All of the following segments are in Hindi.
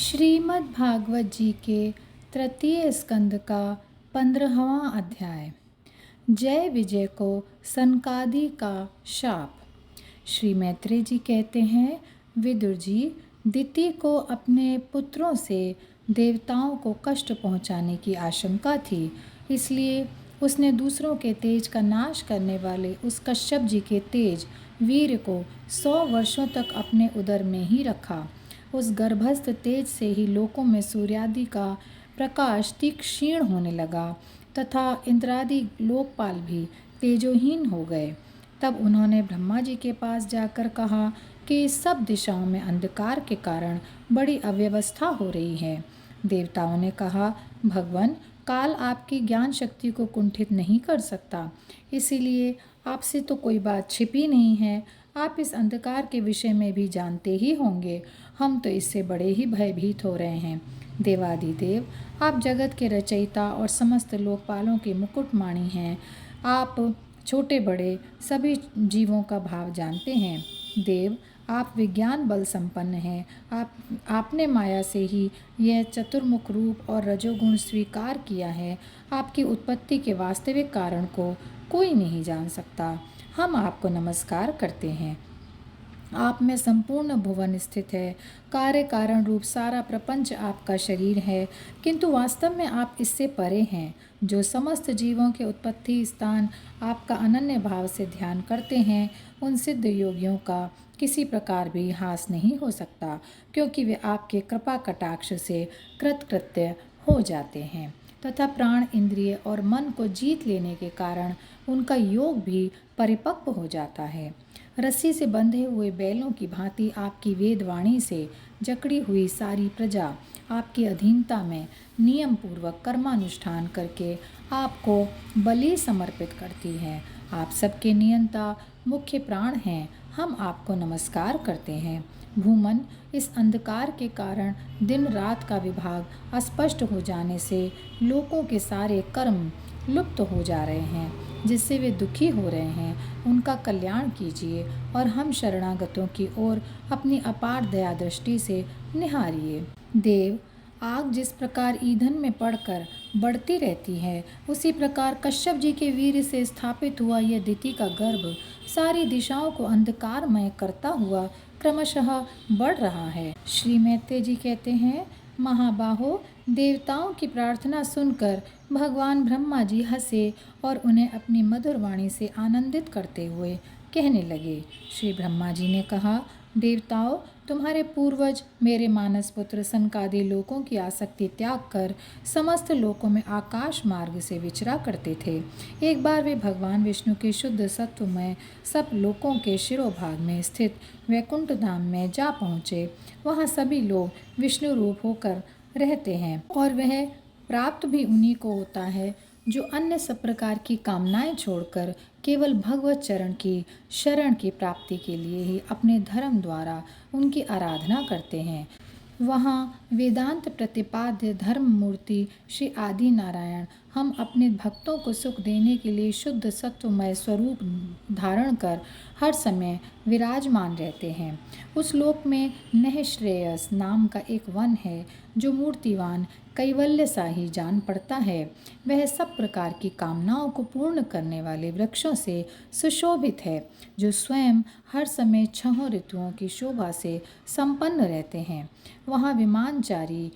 श्रीमद् भागवत जी के तृतीय स्कंद का 15वां अध्याय। जय विजय को सनकादि का शाप। श्री मैत्रेय जी कहते हैं, विदुर जी, दिति को अपने पुत्रों से देवताओं को कष्ट पहुंचाने की आशंका थी, इसलिए उसने दूसरों के तेज का नाश करने वाले उस कश्यप जी के तेज वीर को 100 वर्षों तक अपने उदर में ही रखा। उस गर्भस्थ तेज से ही लोकों में सूर्यादि का प्रकाश तीक्ष्ण होने लगा तथा इंद्रादि लोकपाल भी तेजोहीन हो गए। तब उन्होंने ब्रह्मा जी के पास जाकर कहा कि सब दिशाओं में अंधकार के कारण बड़ी अव्यवस्था हो रही है। देवताओं ने कहा, भगवान, काल आपकी ज्ञान शक्ति को कुंठित नहीं कर सकता, इसीलिए आपसे तो कोई बात छिपी नहीं है। आप इस अंधकार के विषय में भी जानते ही होंगे। हम तो इससे बड़े ही भयभीत हो रहे हैं। देवादिदेव, आप जगत के रचयिता और समस्त लोकपालों के मुकुटमाणी हैं। आप छोटे बड़े सभी जीवों का भाव जानते हैं। देव, आप विज्ञान बल संपन्न हैं। आपने माया से ही यह चतुर्मुख रूप और रजोगुण स्वीकार किया है। आपकी उत्पत्ति के वास्तविक कारण को कोई नहीं जान सकता। हम आपको नमस्कार करते हैं। आप में संपूर्ण भुवन स्थित है। कार्य कारण रूप सारा प्रपंच आपका शरीर है, किंतु वास्तव में आप इससे परे हैं। जो समस्त जीवों के उत्पत्ति स्थान आपका अनन्य भाव से ध्यान करते हैं, उन सिद्ध योगियों का किसी प्रकार भी हास नहीं हो सकता, क्योंकि वे आपके कृपा कटाक्ष से कृतकृत्य हो जाते हैं तथा प्राण, इंद्रिय और मन को जीत लेने के कारण उनका योग भी परिपक्व हो जाता है। रस्सी से बंधे हुए बैलों की भांति आपकी वेदवाणी से जकड़ी हुई सारी प्रजा आपकी अधीनता में नियम पूर्वक कर्मानुष्ठान करके आपको बलि समर्पित करती है। आप सबके नियंता मुख्य प्राण हैं। हम आपको नमस्कार करते हैं। भूमन, इस अंधकार के कारण दिन रात का विभाग अस्पष्ट हो जाने से लोगों के सारे कर्म लुप्त हो जा रहे हैं, जिससे वे दुखी हो रहे हैं। उनका कल्याण कीजिए और हम शरणागतों की ओर अपनी अपार दया दृष्टि से निहारिए। देव, आग जिस प्रकार ईंधन में पड़कर बढ़ती रहती है, उसी प्रकार कश्यप जी के वीर से स्थापित हुआ यह दिति का गर्भ सारी दिशाओं को अंधकारमय करता हुआ क्रमशः बढ़ रहा है। श्री मैत्रेय जी कहते हैं, महाबाहो, देवताओं की प्रार्थना सुनकर भगवान ब्रह्मा जी हंसे और उन्हें अपनी मधुर वाणी से आनंदित करते हुए कहने लगे। श्री ब्रह्मा जी ने कहा, देवताओं, तुम्हारे पूर्वज मेरे मानस पुत्र सनकादि लोकों की आसक्ति त्याग कर समस्त लोकों में आकाश मार्ग से विचरा करते थे। एक बार वे भगवान विष्णु के शुद्ध सत्व में सब लोकों के शिरोभाग में स्थित वैकुंठ धाम में जा पहुँचे। वहाँ सभी लोग विष्णु रूप होकर रहते हैं और वह प्राप्त भी उन्हीं को होता है जो अन्य सब प्रकार की कामनाएं छोड़कर केवल भगवत चरण की शरण की प्राप्ति के लिए ही अपने धर्म द्वारा उनकी आराधना करते हैं। वहाँ वेदांत प्रतिपाद्य धर्म मूर्ति श्री आदि नारायण हम अपने भक्तों को सुख देने के लिए शुद्ध सत्वमय स्वरूप धारण कर हर समय विराजमान रहते हैं। उस लोक में नहश्रेयस नाम का एक वन है, जो मूर्तिवान कैवल्य सा ही जान पड़ता है। वह सब प्रकार की कामनाओं को पूर्ण करने वाले वृक्षों से सुशोभित है, जो स्वयं हर समय 6 ऋतुओं की शोभा से संपन्न रहते हैं। वहाँ विमानचारी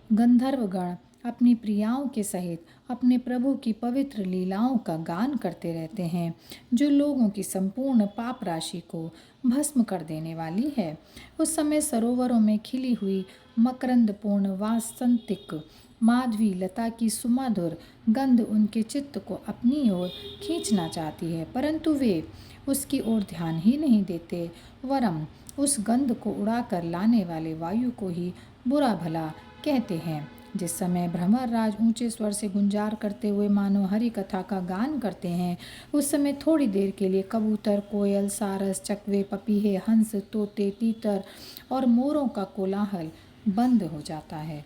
गंधर्वगण अपनी प्रियाओं के सहित अपने प्रभु की पवित्र लीलाओं का गान करते रहते हैं, जो लोगों की संपूर्ण पाप राशि को भस्म कर देने वाली है। उस समय सरोवरों में खिली हुई मकरंदपूर्ण वासंतिक माधवी लता की सुमधुर गंध उनके चित्त को अपनी ओर खींचना चाहती है, परंतु वे उसकी ओर ध्यान ही नहीं देते, वरम उस गंध को उड़ाकर लाने वाले वायु को ही बुरा भला कहते हैं। जिस समय भ्रमर राज ऊंचे स्वर से गुंजार करते हुए मानो हरि कथा का गान करते हैं, उस समय थोड़ी देर के लिए कबूतर, कोयल, सारस, चकवे, पपीहे, हंस, तोते, तीतर और मोरों का कोलाहल बंद हो जाता है,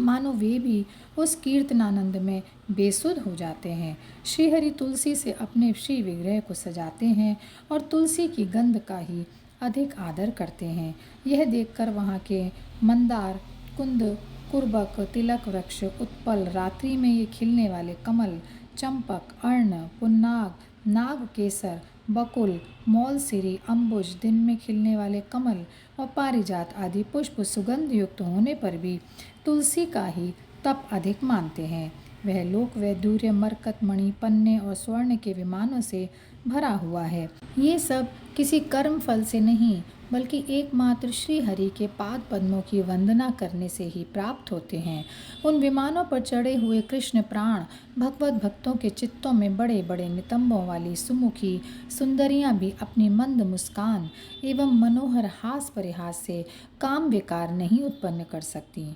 मानो वे भी उस कीर्तनानंद में बेसुध हो जाते हैं। श्रीहरि तुलसी से अपने श्री विग्रह को सजाते हैं और तुलसी की गंध का ही अधिक आदर करते हैं। यह देखकर वहाँ के मंदार, कुंद, कुर्बक, तिलक वृक्ष, उत्पल, रात्रि में ये खिलने वाले कमल, चंपक, अर्ण, पुन्नाग, नाग केसर, बकुल, मौलसिरी, अम्बुज, दिन में खिलने वाले कमल और पारिजात आदि पुष्प सुगंध युक्त होने पर भी तुलसी का ही तप अधिक मानते हैं। वह लोक वैदूर्य, मरकत, मणि, पन्ने और स्वर्ण के विमानों से भरा हुआ है। ये सब किसी कर्म फल से नहीं बल्कि एकमात्र श्री हरि के पाद पद्मों की वंदना करने से ही प्राप्त होते हैं। उन विमानों पर चढ़े हुए कृष्ण प्राण भगवत भक्तों के चित्तों में बड़े बड़े नितंबों वाली सुमुखी सुंदरियां भी अपनी मंद मुस्कान एवं मनोहर हास परिहास से काम विकार नहीं उत्पन्न कर सकती।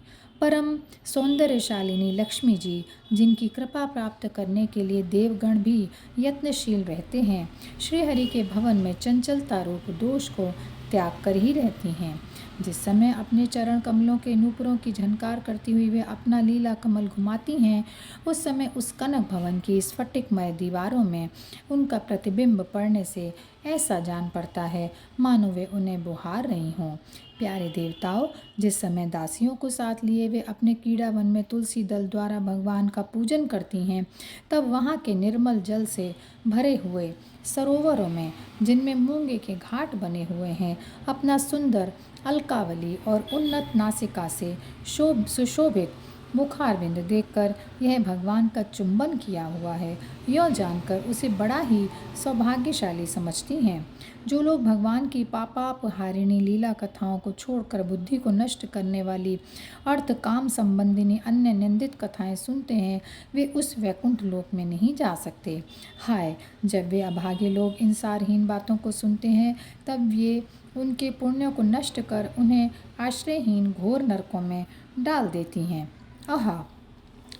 परम सौंदर्यशालिनी लक्ष्मी जी, जिनकी कृपा प्राप्त करने के लिए देवगण भी यत्नशील रहते हैं, श्रीहरि के भवन में चंचलता रूप दोष को त्याग कर ही रहती हैं। जिस समय अपने चरण कमलों के नूपुरों की झनकार करती हुई वे अपना लीला कमल घुमाती हैं, उस समय उस कनक भवन की स्फटिकमय दीवारों में उनका प्रतिबिंब पड़ने से ऐसा जान पड़ता है मानो वे उन्हें बुहार रही हों। प्यारे देवताओं, जिस समय दासियों को साथ लिए वे अपने कीड़ावन में तुलसी दल द्वारा भगवान का पूजन करती हैं, तब वहाँ के निर्मल जल से भरे हुए सरोवरों में, जिनमें मूंगे के घाट बने हुए हैं, अपना सुंदर अलकावली और उन्नत नासिका से सुशोभित मुखारविंद देखकर यह भगवान का चुंबन किया हुआ है, यह जानकर उसे बड़ा ही सौभाग्यशाली समझती हैं। जो लोग भगवान की पापापहारिणी लीला कथाओं को छोड़कर बुद्धि को नष्ट करने वाली अर्थ काम संबंधिनी अन्य निंदित कथाएं सुनते हैं, वे उस वैकुंठ लोक में नहीं जा सकते। हाय, जब वे अभागे लोग इन सारहीन बातों को सुनते हैं, तब ये उनके पुण्यों को नष्ट कर उन्हें आश्रयहीन घोर नरकों में डाल देती हैं। आहा,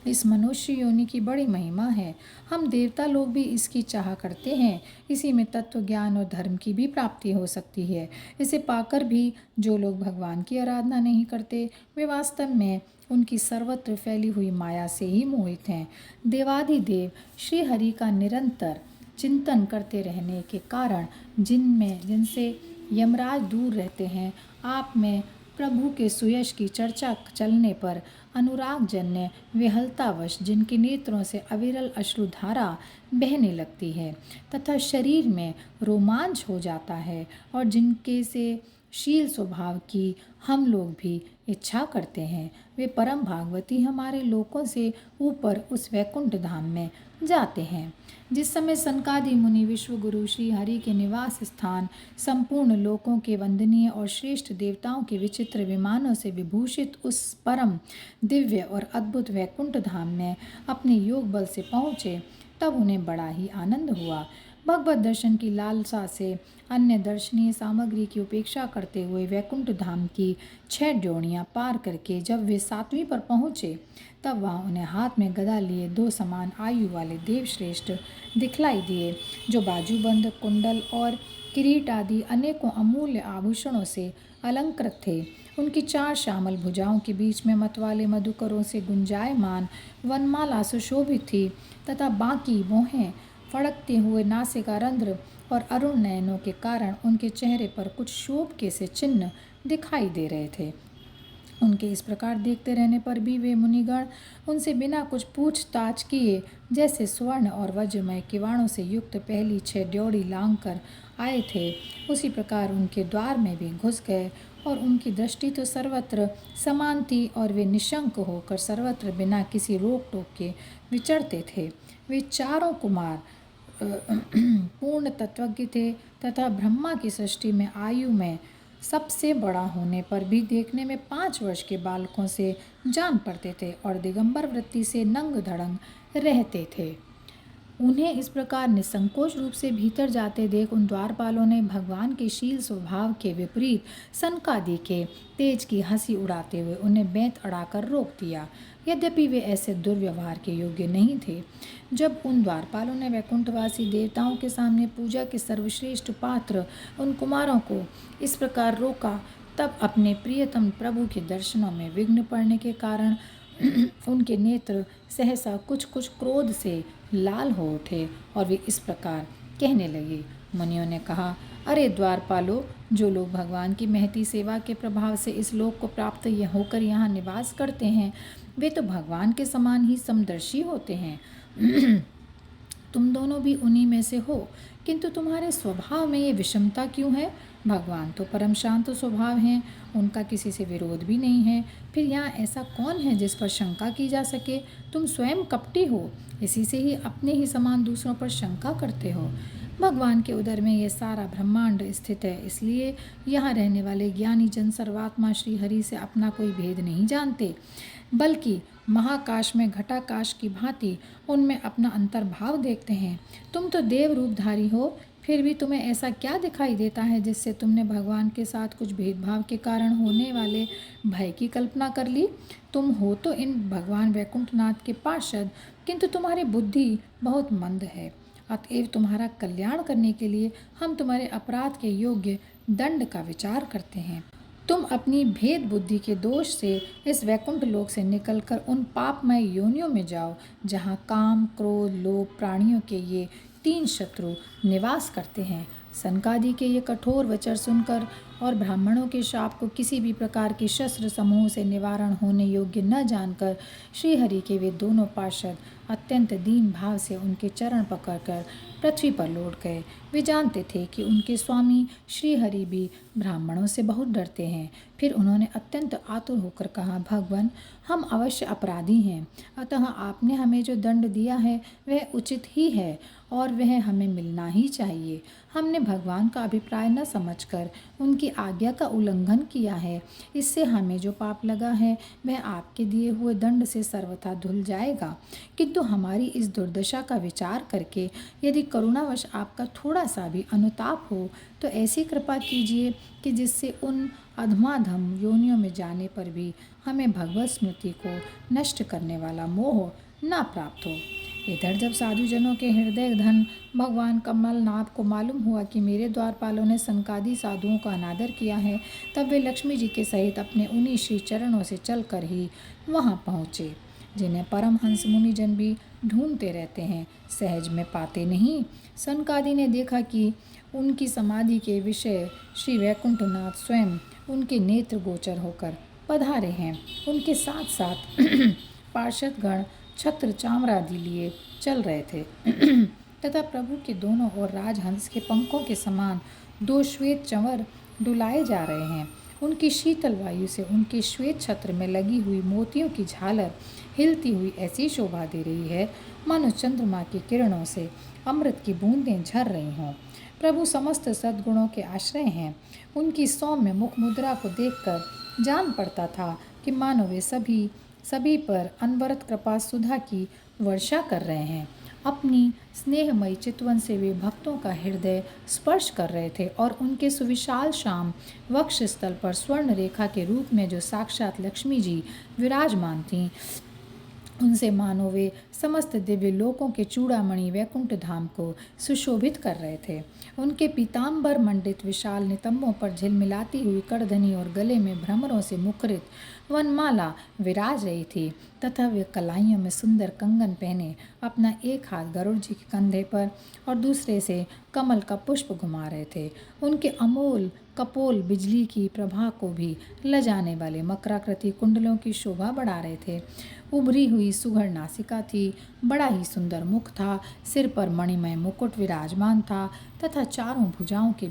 इस मनुष्य योनि की बड़ी महिमा है। हम देवता लोग भी इसकी चाह करते हैं। इसी में तत्व ज्ञान और धर्म की भी प्राप्ति हो सकती है। इसे पाकर भी जो लोग भगवान की आराधना नहीं करते, वे वास्तव में उनकी सर्वत्र फैली हुई माया से ही मोहित हैं। देवाधिदेव श्री हरि का निरंतर चिंतन करते रहने के कारण जिनसे यमराज दूर रहते हैं, आप में प्रभु के सुयश की चर्चा चलने पर अनुरागजन्य विहलतावश जिनके नेत्रों से अविरल अश्रुधारा बहने लगती है तथा शरीर में रोमांच हो जाता है, और जिनके से शील स्वभाव की हम लोग भी इच्छा करते हैं, वे परम भागवती हमारे लोकों से ऊपर उस वैकुंठ धाम में जाते हैं। जिस समय सनकादि मुनि विश्वगुरु श्री हरि के निवास स्थान संपूर्ण लोकों के वंदनीय और श्रेष्ठ देवताओं के विचित्र विमानों से विभूषित उस परम दिव्य और अद्भुत वैकुंठ धाम में अपने योग बल से पहुँचे, तब उन्हें बड़ा ही आनंद हुआ। भगवत दर्शन की लालसा से अन्य दर्शनीय सामग्री की उपेक्षा करते हुए वैकुंठ धाम की 6 ड्योढ़ियाँ पार करके जब वे 7वीं पर पहुँचे, तब वहाँ उन्हें हाथ में गदा लिए 2 समान आयु वाले देवश्रेष्ठ दिखलाई दिए, जो बाजूबंद, कुंडल और किरीट आदि अनेकों अमूल्य आभूषणों से अलंकृत थे। उनकी 4 श्यामल भुजाओं के बीच में मतवाले मधुकरों से गुंजायमान वनमाला सुशोभित थी तथा बाकी भौहें फड़कते हुए नासिका रंध्र और अरुण नयनों के कारण उनके चेहरे पर कुछ शोभ के से चिन्ह दिखाई दे रहे थे। उनके इस प्रकार देखते रहने पर भी वे मुनिगण उनसे बिना कुछ पूछताछ किए जैसे स्वर्ण और वज्रमय किवाड़ों से युक्त पहली 6 ड्योढ़ी लांघ कर आए थे, उसी प्रकार उनके द्वार में भी घुस गए। और उनकी दृष्टि तो सर्वत्र समान थी और वे निशंक होकर सर्वत्र बिना किसी रोक टोक के विचरते थे। वे चारों कुमार पूर्ण तत्वज्ञ थे तथा ब्रह्मा की सृष्टि में आयु में सबसे बड़ा होने पर भी देखने में 5 वर्ष के बालकों से जान पड़ते थे और दिगंबर वृत्ति से नंग धड़ंग रहते थे। उन्हें इस प्रकार निसंकोच रूप से भीतर जाते देख उन द्वारपालों ने भगवान के शील स्वभाव के विपरीत सनकादि के तेज की हंसी उड़ाते हुए उन्हें बेंत अड़ाकर रोक दिया। यद्यपि वे ऐसे दुर्व्यवहार के योग्य नहीं थे। जब उन द्वारपालों ने वैकुंठवासी देवताओं के सामने पूजा के सर्वश्रेष्ठ पात्र उन कुमारों को इस प्रकार रोका, तब अपने प्रियतम प्रभु के दर्शनों में विघ्न पड़ने के कारण उनके नेत्र सहसा कुछ कुछ क्रोध से लाल हो उठे और वे इस प्रकार कहने लगे। मुनियों ने कहा, अरे द्वारपालो, जो लोग भगवान की महती सेवा के प्रभाव से इस लोक को प्राप्त होकर यहाँ निवास करते हैं, वे तो भगवान के समान ही समदर्शी होते हैं। तुम दोनों भी उन्हीं में से हो, किंतु तुम्हारे स्वभाव में ये विषमता क्यों है? भगवान तो परम शांत स्वभाव हैं, उनका किसी से विरोध भी नहीं है। फिर यहाँ ऐसा कौन है जिस पर शंका की जा सके? तुम स्वयं कपटी हो, इसी से ही अपने ही समान दूसरों पर शंका करते हो। भगवान के उदर में यह सारा ब्रह्मांड स्थित है, इसलिए यहाँ रहने वाले ज्ञानी जन सर्वात्मा श्री हरि से अपना कोई भेद नहीं जानते, बल्कि महाकाश में घटाकाश की भांति उनमें अपना अंतर्भाव देखते हैं। तुम तो देव रूपधारी हो, फिर भी तुम्हें ऐसा क्या दिखाई देता है जिससे तुमने भगवान के साथ कुछ भेदभाव के कारण होने वाले भय की कल्पना कर ली? तुम हो तो इन भगवान वैकुंठनाथ के पार्षद, किंतु तुम्हारी बुद्धि बहुत मंद है। अतएव तुम्हारा कल्याण करने के लिए हम तुम्हारे अपराध के योग्य दंड का विचार करते हैं। तुम अपनी भेद बुद्धि के दोष से इस वैकुंठ लोक से निकलकर उन पापमय योनियों में जाओ, जहाँ काम, क्रोध, लोभ, प्राणियों के ये 3 शत्रु निवास करते हैं। सनकादि के ये कठोर वचन सुनकर और ब्राह्मणों के शाप को किसी भी प्रकार के शस्त्र समूह से निवारण होने योग्य न जानकर श्रीहरि के वे दोनों पार्षद अत्यंत दीन भाव से उनके चरण पकड़कर पृथ्वी पर लौट गए। वे जानते थे कि उनके स्वामी श्रीहरि भी ब्राह्मणों से बहुत डरते हैं। फिर उन्होंने अत्यंत आतुर होकर कहा, भगवान, हम अवश्य अपराधी हैं, अतः आपने हमें जो दंड दिया है वह उचित ही है और वह हमें मिलना ही चाहिए। हमने भगवान का अभिप्राय न समझकर उनकी आज्ञा का उल्लंघन किया है, इससे हमें जो पाप लगा है वह आपके दिए हुए दंड से सर्वथा धुल जाएगा। किंतु हमारी इस दुर्दशा का विचार करके यदि करुणावश आपका थोड़ा सा भी अनुताप हो तो ऐसी कृपा कीजिए कि जिससे उन अधमाधम योनियों में जाने पर भी हमें भगवत स्मृति को नष्ट करने वाला मोह न प्राप्त हो। इधर जब साधुजनों के हृदय धन भगवान कमलनाथ को मालूम हुआ कि मेरे द्वारपालों ने सनकादि साधुओं का अनादर किया है, तब वे लक्ष्मी जी के सहित अपने उन्हीं श्री चरणों से चलकर ही वहाँ पहुँचे, जिन्हें परमहंस मुनिजन भी ढूंढते रहते हैं, सहज में पाते नहीं। सनकादि ने देखा कि उनकी समाधि के विषय श्री वैकुंठनाथ स्वयं उनके नेत्र गोचर होकर पधारे हैं। उनके साथ साथ पार्षदगण छत्र चामरादि लिए चल रहे थे तथा प्रभु के दोनों ओर राजहंस के पंखों के समान 2 श्वेत चंवर डुलाए जा रहे हैं। उनकी शीतल वायु से उनके श्वेत छत्र में लगी हुई मोतियों की झालर हिलती हुई ऐसी शोभा दे रही है मानो चंद्रमा की किरणों से अमृत की बूंदें झर रही हों। प्रभु समस्त सद्गुणों के आश्रय हैं। उनकी सौम्य मुख मुद्रा को देखकर जान पड़ता था कि मानो वे सभी पर अनवरत कृपा सुधा की वर्षा कर रहे हैं। अपनी स्नेहमयी चितवन से वे भक्तों का हृदय स्पर्श कर रहे थे और उनके सुविशाल श्याम वक्ष स्थल पर स्वर्ण रेखा के रूप में जो साक्षात लक्ष्मी जी विराजमान थीं, उनसे मानो वे समस्त दिव्य लोकों के चूड़ामणि वैकुंठ धाम को सुशोभित कर रहे थे। उनके पीताम्बर मंडित विशाल नितंबों पर झिलमिलाती हुई करधनी और गले में भ्रमरों से मुखरित वनमाला विराज रही थी तथा वे कलाइयों में सुंदर कंगन पहने अपना एक हाथ गरुड़ जी के कंधे पर और दूसरे से कमल का पुष्प घुमा रहे थे। उनके अमोल कपोल बिजली की प्रभा को भी लजाने वाले मकराकृति कुंडलों की शोभा बढ़ा रहे थे। उभरी हुई सुघड़ नासिका थी, बड़ा ही सुंदर मुख था, सिर पर मणिमय मुकुट विराजमान था तथा चारों भुजाओं के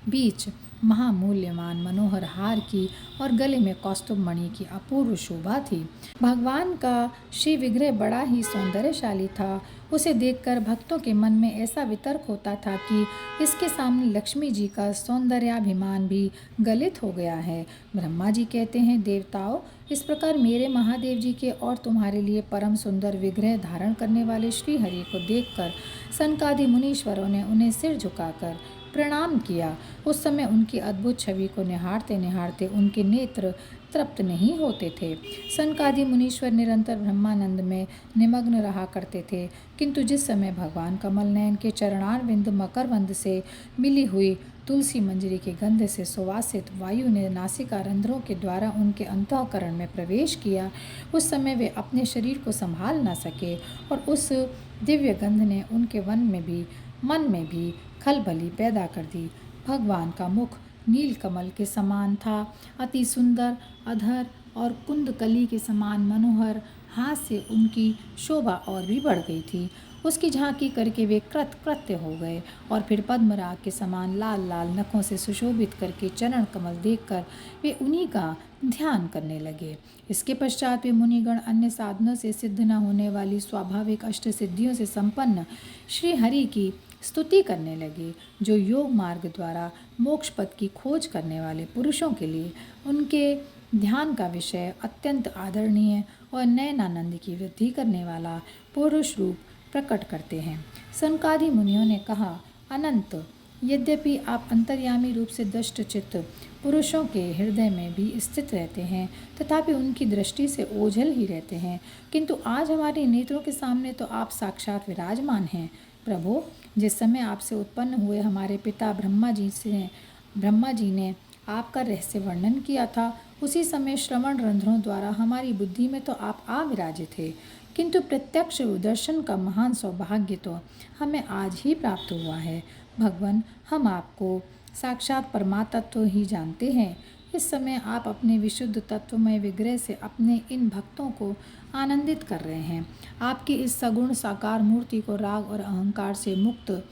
बीच महामूल्यवान मनोहर हार की और गले में कौस्तुभ मणि की अपूर्व शोभा थी। भगवान का श्री विग्रह बड़ा ही सौंदर्यशाली था। उसे देखकर भक्तों के मन में ऐसा वितर्क होता था कि इसके सामने लक्ष्मी जी का सौंदर्याभिमान भी गलित हो गया है। ब्रह्मा जी कहते हैं, देवताओं, इस प्रकार मेरे महादेव जी के और तुम्हारे लिए परम सुंदर विग्रह धारण करने वाले श्री हरि को देखकर सनकादि मुनीश्वरों ने उन्हें सिर झुकाकर प्रणाम किया। उस समय उनकी अद्भुत छवि को निहारते निहारते उनके नेत्र तृप्त नहीं होते थे। सनकादि मुनीश्वर निरंतर ब्रह्मानंद में निमग्न रहा करते थे, किंतु जिस समय भगवान कमल नयन के चरणारविंद मकरवंद से मिली हुई तुलसी मंजरी के गंध से सुवासित वायु ने नासिका रंध्रों के द्वारा उनके अंतःकरण में प्रवेश किया, उस समय वे अपने शरीर को संभाल न सके और उस दिव्य गंध ने उनके मन में भी खलबली पैदा कर दी। भगवान का मुख नील कमल के समान था, अति सुंदर, अधर और कुंदकली के समान मनोहर। हाथ से उनकी शोभा और भी बढ़ गई थी। उसकी झांकी करके वे कृत्य हो गए और फिर पद्मराग के समान लाल लाल नखों से सुशोभित करके चरण कमल देखकर वे उन्हीं का ध्यान करने लगे। इसके पश्चात वे मुनिगण अन्य साधनों से सिद्ध न होने वाली स्वाभाविक अष्ट सिद्धियों से संपन्न श्री हरि की स्तुति करने लगे, जो योग मार्ग द्वारा मोक्ष पद की खोज करने वाले पुरुषों के लिए उनके ध्यान का विषय अत्यंत आदरणीय और नयनानंद की वृद्धि करने वाला पुरुष रूप प्रकट करते हैं। सनकादि मुनियों ने कहा, अनंत, यद्यपि आप अंतर्यामी रूप से दष्ट चित्त पुरुषों के हृदय में भी स्थित रहते हैं, तथापि उनकी दृष्टि से ओझल ही रहते हैं, किंतु आज हमारे नेत्रों के सामने तो आप साक्षात विराजमान हैं। प्रभु, जिस समय आपसे उत्पन्न हुए हमारे पिता ब्रह्मा जी ने आपका रहस्य वर्णन किया था, उसी समय श्रवण रंध्रों द्वारा हमारी बुद्धि में तो आप आ विराजे थे, किंतु प्रत्यक्ष दर्शन का महान सौभाग्य तो हमें आज ही प्राप्त हुआ है। भगवान, हम आपको साक्षात परमात्म ही जानते हैं। इस समय आप अपने विशुद्ध तत्वमय विग्रह से अपने इन भक्तों को आनंदित कर रहे हैं। आपकी इस सगुण साकार मूर्ति को राग और अहंकार से मुक्त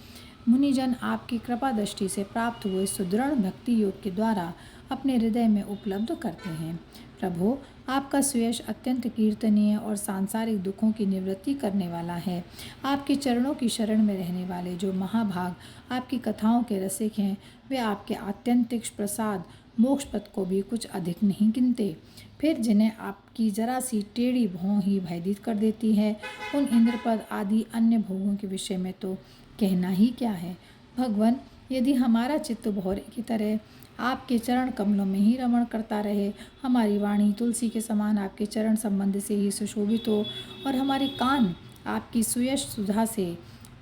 मुनिजन आपकी कृपा दृष्टि से प्राप्त हुए सुदृढ़ भक्ति योग के द्वारा अपने हृदय में उपलब्ध करते हैं। प्रभु, आपका सुयश अत्यंत कीर्तनीय और सांसारिक दुखों की निवृत्ति करने वाला है। आपके चरणों की शरण में रहने वाले जो महाभाग आपकी कथाओं के रसिक हैं, वे आपके आत्यंतिक प्रसाद मोक्ष पद को भी कुछ अधिक नहीं गिनते। फिर जिन्हें आपकी जरा सी टेढ़ी भौं ही भयभीत कर देती है, उन इंद्रपद आदि अन्य भोगों के विषय में तो कहना ही क्या है। भगवान, यदि हमारा चित्त भौरे की तरह आपके चरण कमलों में ही रमण करता रहे, हमारी वाणी तुलसी के समान आपके चरण संबंध से ही सुशोभित हो और हमारे कान आपकी सुयश सुधा से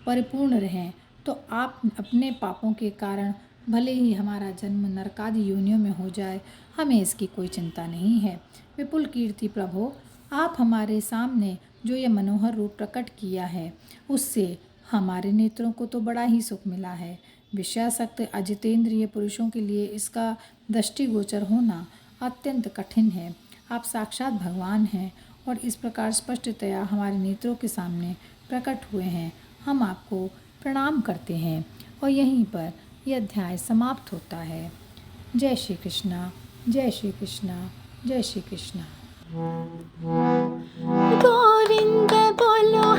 परिपूर्ण रहें, तो आप अपने पापों के कारण भले ही हमारा जन्म नरकादि योनियों में हो जाए, हमें इसकी कोई चिंता नहीं है। विपुल कीर्ति प्रभो, आप हमारे सामने जो ये मनोहर रूप प्रकट किया है, उससे हमारे नेत्रों को तो बड़ा ही सुख मिला है। विषयासक्त अजितेंद्रिय पुरुषों के लिए इसका दृष्टिगोचर होना अत्यंत कठिन है। आप साक्षात भगवान हैं और इस प्रकार स्पष्टतया हमारे नेत्रों के सामने प्रकट हुए हैं। हम आपको प्रणाम करते हैं और यहीं पर यह अध्याय समाप्त होता है। जय श्री कृष्णा, जय श्री कृष्णा, जय श्री कृष्णा। गोविंद बोलो